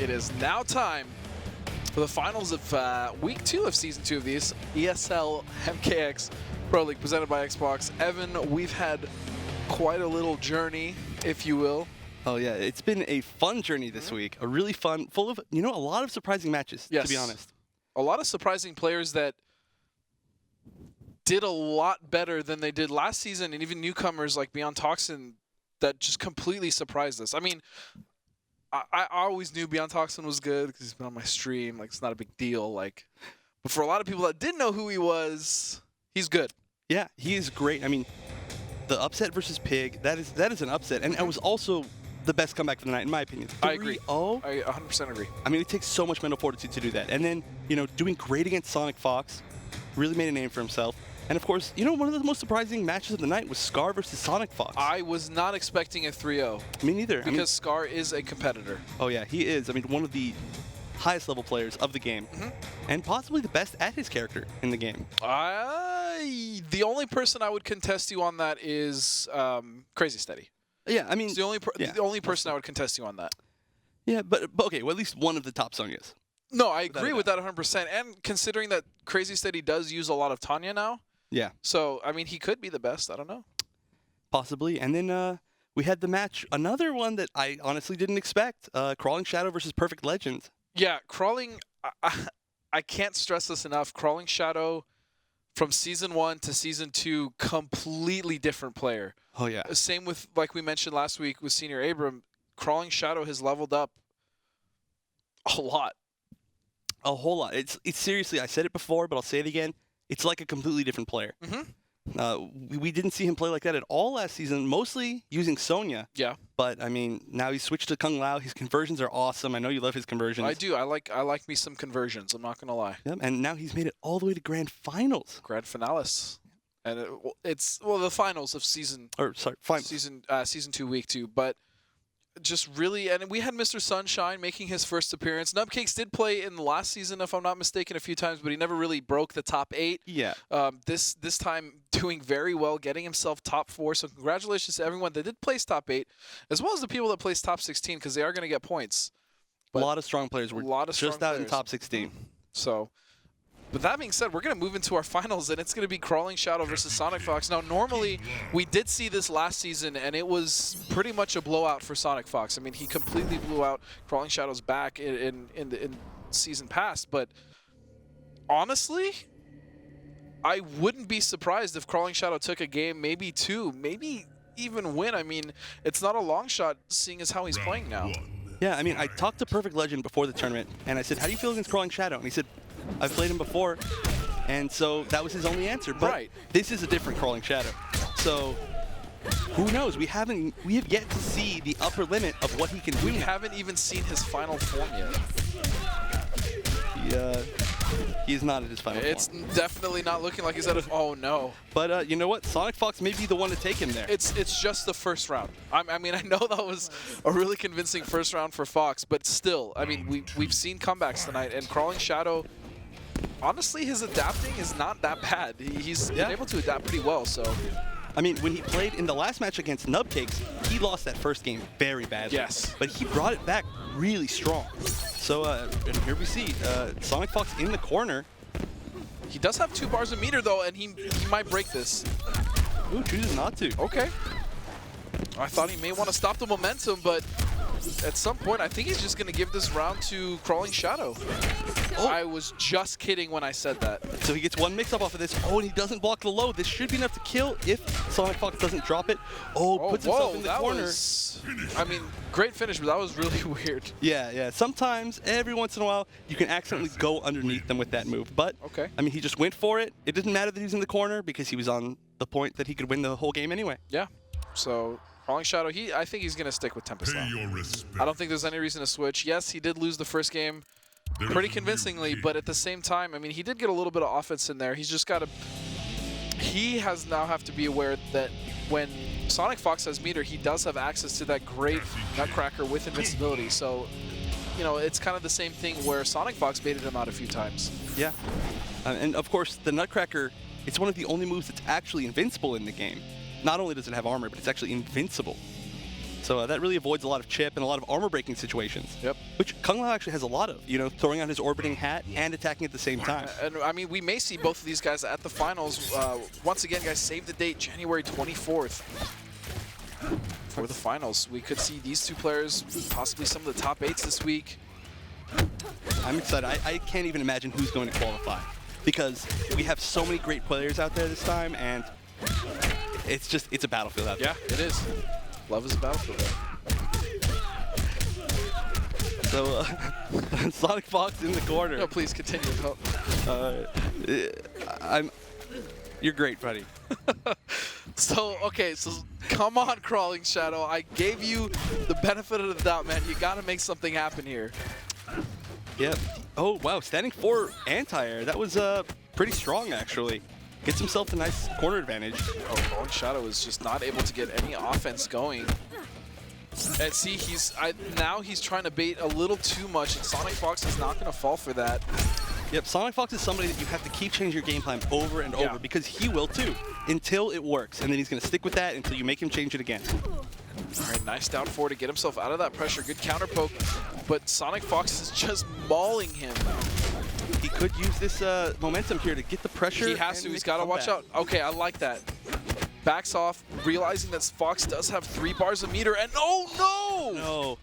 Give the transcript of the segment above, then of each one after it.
It is now time for the finals of week 2 of season 2 of the ESL MKX Pro League presented by Xbox. Evan, we've had quite a little journey, if you will. Oh yeah, it's been a fun journey this week. A really fun, full of, a lot of surprising matches, yes. to be honest. A lot of surprising players that did a lot better than they did last season, and even newcomers like Beyond Toxin that just completely surprised us. I mean, I always knew Beyond Toxin was good because he's been on my stream. Like, it's not a big deal. Like, but for a lot of people that didn't know who he was, he's good. Yeah, he is great. I mean, the upset versus Pig, that is an upset, and it was also the best comeback for the night, in my opinion. 3-0. I agree. I 100% agree. I mean, it takes so much mental fortitude to do that. And then, doing great against SonicFox, really made a name for himself. And of course, one of the most surprising matches of the night was Scar versus SonicFox. I was not expecting a 3-0. Me neither. Because Scar is a competitor. Oh yeah, he is. I mean, one of the highest level players of the game, and possibly the best at his character in the game. The only person I would contest you on that is Crazy Steady. Yeah, I mean, it's the only person I would contest you on that. Yeah, but okay, well, at least one of the top Sonyas. No, I agree with that 100%. And considering that Crazy Steady does use a lot of Tanya now. Yeah. So, I mean, he could be the best. I don't know. Possibly. And then we had the match, another one that I honestly didn't expect, Crawlingshadow versus Perfect Legend. Yeah, I can't stress this enough. Crawlingshadow from Season 1 to Season 2, completely different player. Oh, yeah. Same with, like we mentioned last week with Senior Abram, Crawlingshadow has leveled up a lot. A whole lot. It's seriously, I said it before, but I'll say it again. It's like a completely different player. We didn't see him play like that at all last season, mostly using Sonya. Yeah. But, I mean, now he's switched to Kung Lao. His conversions are awesome. I know you love his conversions. I do. I like me some conversions. I'm not going to lie. Yep. And now he's made it all the way to Grand Finals. Grand Finales. And it's the finals of season... Season 2, week 2. But just really... And we had Mr. Sunshine making his first appearance. Nubcakes did play in the last season, if I'm not mistaken, a few times, but he never really broke the top 8. Yeah. This time doing very well, getting himself top 4. So congratulations to everyone that did place top 8, as well as the people that placed top 16, because they are going to get points. But a lot of strong players were just out in top 16. So... But that being said, we're going to move into our finals, and it's going to be Crawlingshadow versus SonicFox. Now, normally, we did see this last season, and it was pretty much a blowout for SonicFox. I mean, he completely blew out Crawlingshadow's back in season past. But honestly, I wouldn't be surprised if Crawlingshadow took a game, maybe 2, maybe even win. I mean, it's not a long shot, seeing as how he's playing now. Yeah, I mean, I talked to Perfect Legend before the tournament, and I said, how do you feel against Crawlingshadow? And he said, I've played him before, and so that was his only answer. But this is a different Crawlingshadow. So who knows? We have yet to see the upper limit of what he can do. We haven't even seen his final form yet. He's not at his final form. It's definitely not looking like he's at his... Oh, no. But you know what? SonicFox may be the one to take him there. It's just the first round. I mean, I know that was a really convincing first round for Fox, but still, I mean, we've seen comebacks tonight, and Crawlingshadow... Honestly, his adapting is not that bad. He's been able to adapt pretty well, so... I mean, when he played in the last match against Nubcakes, he lost that first game very badly. Yes. But he brought it back really strong. So, and here we see SonicFox in the corner. He does have 2 bars of meter, though, and he might break this. Ooh, chooses not to. Okay. I thought he may want to stop the momentum, but at some point, I think he's just going to give this round to Crawlingshadow. Oh. I was just kidding when I said that. So he gets 1 mix-up off of this. Oh, and he doesn't block the low. This should be enough to kill if SonicFox doesn't drop it. Oh, puts himself in the corner. I mean, great finish, but that was really weird. Yeah. Sometimes, every once in a while, you can accidentally go underneath them with that move. But, I mean, he just went for it. It didn't matter that he was in the corner because he was on the point that he could win the whole game anyway. Yeah. So... Crawlingshadow, I think he's going to stick with Tempest now. I don't think there's any reason to switch. Yes, he did lose the first game pretty convincingly, but at the same time, I mean, he did get a little bit of offense in there. He's just got to... He now have to be aware that when SonicFox has meter, he does have access to that great Nutcracker with invincibility. So, it's kind of the same thing where SonicFox baited him out a few times. Yeah. And, of course, the Nutcracker, it's one of the only moves that's actually invincible in the game. Not only does it have armor, but it's actually invincible. So that really avoids a lot of chip and a lot of armor breaking situations. Yep. Which Kung Lao actually has a lot of, you know, throwing on his orbiting hat and attacking at the same time. And I mean, we may see both of these guys at the finals. Once again, guys, save the date, January 24th. For the finals, we could see these two players, possibly some of the top 8s this week. I'm excited. I can't even imagine who's going to qualify because we have so many great players out there this time, and it's a battlefield out there. Yeah, it is. Love is a battlefield. So, SonicFox in the corner. No, please continue. You're great, buddy. So, okay, so come on, Crawlingshadow. I gave you the benefit of the doubt, man. You got to make something happen here. Yep. Oh, wow. Standing 4 anti-air. That was pretty strong, actually. Gets himself a nice corner advantage. Oh, Crawlingshadow is just not able to get any offense going. And see, now he's trying to bait a little too much, and SonicFox is not going to fall for that. Yep, SonicFox is somebody that you have to keep changing your game plan over and over because he will too, until it works. And then he's going to stick with that until you make him change it again. All right, nice down 4 to get himself out of that pressure. Good counter poke, but SonicFox is just mauling him. He could use this momentum here to get the pressure. He has to. He's got to watch out. Okay, I like that. Backs off, realizing that Fox does have 3 bars a meter, and oh no! No.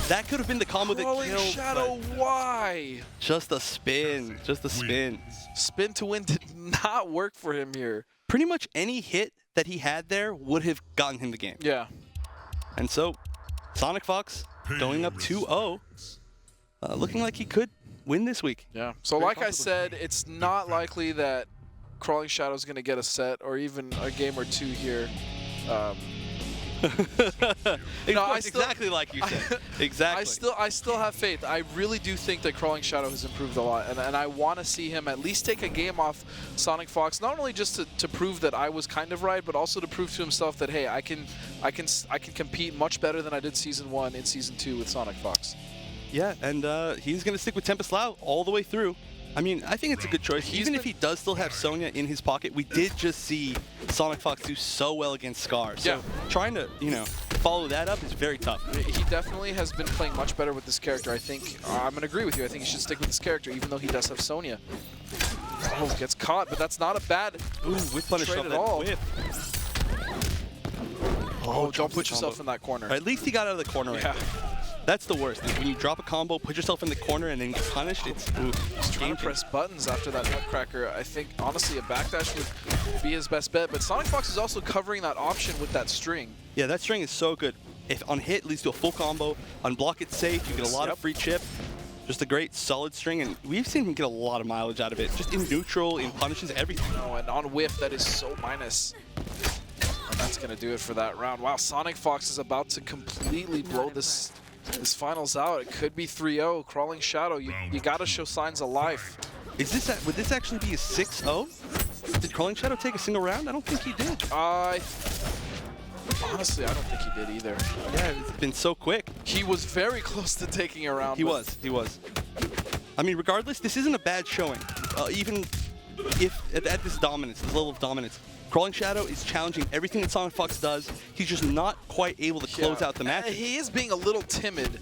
That could have been the combo that killed. Crawlingshadow, why? Just a spin. Just a spin. Spin to win did not work for him here. Pretty much any hit that he had there would have gotten him the game. Yeah. And so, SonicFox going up 2-0. Looking like he could win this week. Yeah. So like I said, it's not likely that Crawlingshadow is going to get a set or even a game or 2 here. No, exactly like you said. Exactly. I still have faith. I really do think that Crawlingshadow has improved a lot, and I want to see him at least take a game off SonicFox, not only just to prove that I was kind of right, but also to prove to himself that hey, I can compete much better than I did Season 1 in Season 2 with SonicFox. Yeah, and he's going to stick with Tempest Lau all the way through. I mean, I think it's a good choice. Even if he does still have Sonya in his pocket, we did just see SonicFox do so well against Scar. So trying to, you know, follow that up is very tough. He definitely has been playing much better with this character. I think, I'm going to agree with you. I think he should stick with this character, even though he does have Sonya. Oh, gets caught, but that's not a bad trade at all. Oh, don't put yourself in that corner. At least he got out of the corner. Yeah. That's the worst. When you drop a combo, put yourself in the corner, and then get punished, it's He's trying to press buttons after that Nutcracker. I think, honestly, a backdash would be his best bet. But SonicFox is also covering that option with that string. Yeah, that string is so good. If on hit, leads to a full combo. On block, it's safe. You get a lot of free chip. Just a great, solid string. And we've seen him get a lot of mileage out of it. Just in neutral, in punishes, everything. Oh, and on whiff, that is so minus. And that's going to do it for that round. Wow, SonicFox is about to completely blow this finals out. It could be 3-0. Crawlingshadow, you got to show signs of life. Is this would this actually be a 6-0? Did Crawlingshadow take a single round? I don't think he did. Honestly, I don't think he did either. Yeah, it's been so quick. He was very close to taking a round. He was. I mean, regardless, this isn't a bad showing. Even if at this dominance, this level of dominance, Crawlingshadow is challenging everything that SonicFox does. He's just not quite able to close out the match. He is being a little timid.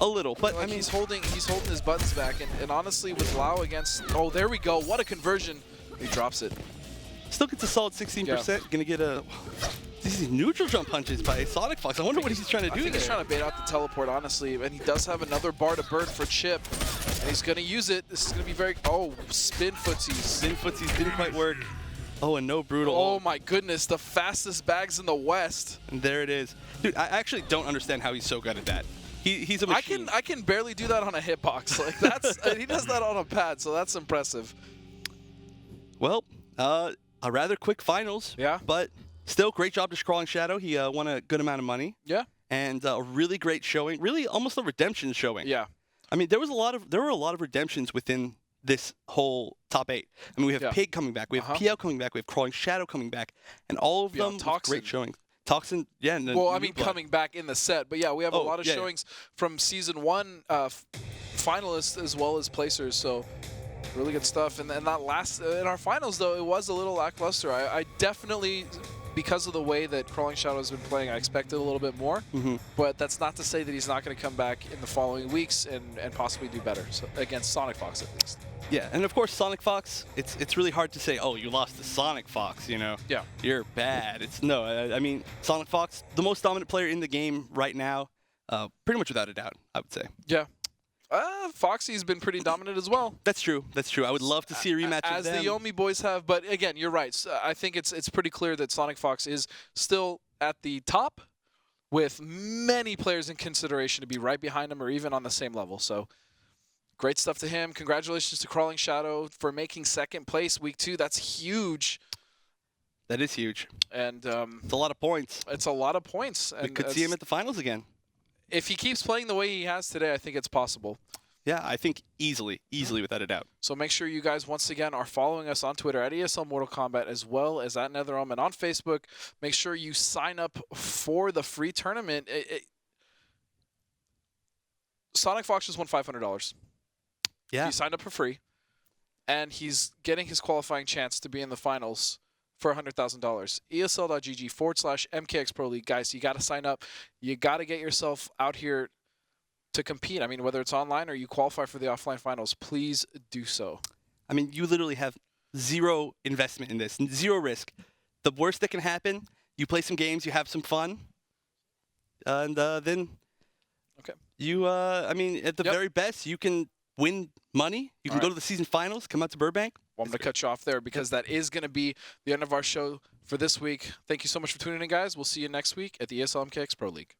A little, but like, I mean, he's holding his buttons back, and honestly, with Lau against, oh, there we go, what a conversion! He drops it. Still gets a solid 16%. Gonna get a these neutral jump punches by SonicFox. I wonder what he's trying to do. I think he's trying to bait out the teleport, honestly, and he does have another bar to burn for Chip, and he's gonna use it. This is gonna be very spin footsies. Spin footsies didn't quite work. Oh, and no brutal. Oh my goodness, the fastest bags in the West. And there it is. Dude, I actually don't understand how he's so good at that. He's a machine. I can barely do that on a hitbox. Like that's he does that on a pad, so that's impressive. Well, a rather quick finals. Yeah. But still, great job to Crawlingshadow. He won a good amount of money. Yeah. And a really great showing. Really, almost a redemption showing. Yeah. I mean, there were a lot of redemptions within this whole top 8. I mean, we have Pig coming back, we have PL coming back, we have Crawlingshadow coming back, and all of them with great showings. Toxin, yeah. And well, I mean, coming back in the set, but yeah, we have a lot of showings from Season 1 finalists as well as placers, so really good stuff. And that last, in our finals though, it was a little lackluster. I definitely, because of the way that Crawlingshadow has been playing, I expected a little bit more. But that's not to say that he's not going to come back in the following weeks and possibly do better against SonicFox at least. Yeah, and of course SonicFox, it's really hard to say, oh, you lost to SonicFox, you know? Yeah. You're bad. I mean, SonicFox, the most dominant player in the game right now, pretty much without a doubt, I would say. Yeah. Foxy's been pretty dominant as well. That's true. That's true. I would love to see a rematch as of them. the Yomi boys have, but again, you're right. I think it's pretty clear that SonicFox is still at the top, with many players in consideration to be right behind him or even on the same level. So great stuff to him. Congratulations to Crawlingshadow for making second place week 2. That's huge. That is huge. And it's a lot of points. It's a lot of points. We could see him at the finals again. If he keeps playing the way he has today, I think it's possible. Yeah, I think easily without a doubt. So make sure you guys, once again, are following us on Twitter at ESL Mortal Kombat as well as at NetherRealm, and on Facebook. Make sure you sign up for the free tournament. SonicFox just won $500. Yeah. He signed up for free, and he's getting his qualifying chance to be in the finals for $100,000. ESL.gg/MKX Pro League. Guys, you got to sign up. You got to get yourself out here to compete. I mean, whether it's online or you qualify for the offline finals, please do so. I mean, you literally have zero investment in this, zero risk. The worst that can happen, you play some games, you have some fun, and then you, I mean, at the very best, you can win money. You can go to the season finals, come out to Burbank. Well, I'm going to cut you off there because that is going to be the end of our show for this week. Thank you so much for tuning in, guys. We'll see you next week at the ESL MKX Pro League.